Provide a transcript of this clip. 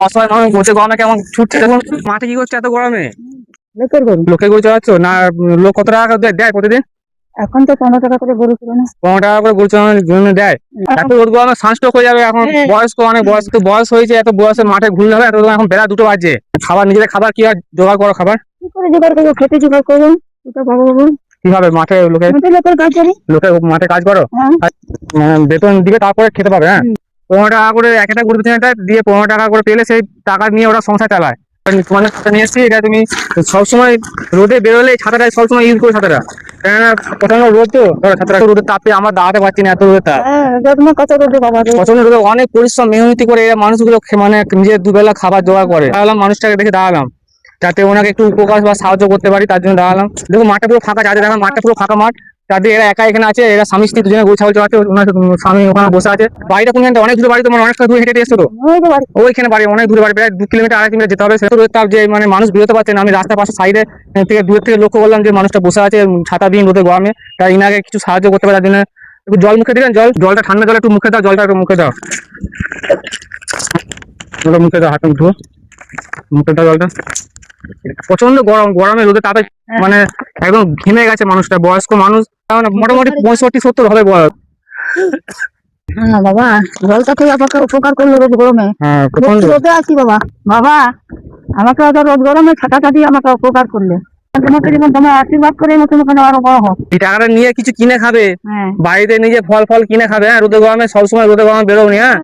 অসহায় মানুষ বসে গরমে কেমন ছুটছে দেখুন। মাঠে কি করছে এত গরমে? লোকের গরু। লোকে গরু চালাচ্ছ না? লোক কত টাকা করে দেয় প্রতিদিন? এখন তো 15 টাকা করে গরু ছিল না। 15 টাকা করে গরু চালানোর জন্য দেয়। এত রোদ গরমে সানস্ট্রোক হয়ে যাবে এখন। বয়স্ক অনেক বয়স তো বয়স হয়েছে, এত বয়সে মাঠে ঘুরলে হবে? এত এখন বেলা 2টো বাজছে। খাবার নিজেদের খাবার কি আর জোগাড় করো? খাবার কি করে জোগাড় করবো? খেতে জোগাড় করবো। ওটা বাবা বাবু কিভাবে? মাঠে লোকের কাজ করি। মাঠে কাজ করো, হ্যাঁ। আর, বেতন দিবে তারপরে খেতে পাবে। হ্যাঁ, 15 টাকা করে এক একটা গরু পিছনে দিয়ে 15 টাকা করে পেলে সেই টাকা নিয়ে ওরা সংসার চালায়। তোমাদের ছাতা নিয়ে এসছি, এটা তুমি সবসময় রোদে বেরোলে ছাতাটা সবসময় ইউজ করো ছাতাটা, কেননা প্রচন্ড রোদ তো। ধরো ছাতাটা রোদের তাপে আমরা দাঁড়াতে পারছি না, এত রোদের তাপ। কত রোদে বাবা রে। প্রচন্ড রোদে অনেক পরিশ্রম মেহনতি করে এরা মানুষগুলো মানে নিজের দুবেলা খাবার জোগাড় করে। দাঁড়ালাম, মানুষটাকে দেখে দাঁড়ালাম যাতে ওনাকে একটু উপকার বা সাহায্য করতে পারি, তার জন্য দাঁড়ালাম। দেখো মাঠটা পুরো ফাঁকা, যাদের দেখা মাঠটা পুরো ফাঁকা মাঠ। যাদের এরা একা এখানে আছে, এরা স্বামী স্ত্রী দুজনে গরু ছাগল চালাচ্ছে, ওনার স্বামী ওখানে বসে আছে। বাড়িটা কোনখানটা? অনেক দূরে বাড়ি, তোমার অনেকটা দূরে হেঁটে এসছো তো? ওইখানে বাড়ি অনেক দূরে বাড়ি, প্রায় 2 কিলোমিটার 2.5 কিলোমিটার যেতে হবে। সেটা রোদ তাপ যে মানে মানুষ বেরোতে পারছে না। আমি রাস্তার পাশে সাইডে থেকে দূর থেকে লক্ষ্য করলাম যে মানুষটা বসে আছে ছাতা দিয়ে রোদে গরমে। তাই ইনাকে কিছু সাহায্য করতে পারে, তার জন্য একটু জল মুখে দিলেন। জলটা ঠান্ডা জল একটু মুখে দাও, জলটা একটু মুখে দাও, জলটা মুখে দাও, হাতে ধুও, মুখে দাও জলটা। প্রচন্ড গরম, গরমে রোদে তাপে মানে একদম ঘেমে গেছে মানুষটা। বয়স্ক মানুষ, মোটামুটি 65-70 হবে বয়স। হ্যাঁ বাবা, জলটা থেকে আমাকে উপকার করলো রোদ গরমে। হ্যাঁ, প্রচন্ড রোদে আছি বাবা। বাবা আমাকে অত রোদ গরমে ছাতাটা দিয়ে আমাকে উপকার করলে। তোমাকে যেমন তোমার আশীর্বাদ করে মতো আরো বড় হোক। এই টাকাটা নিয়ে কিছু কিনে খাবে, হ্যাঁ। বাড়িতে নিজে ফল ফল কিনে খাবে। হ্যাঁ, রোদে গরমে সবসময় রোদে গরমে বেরোনি। হ্যাঁ।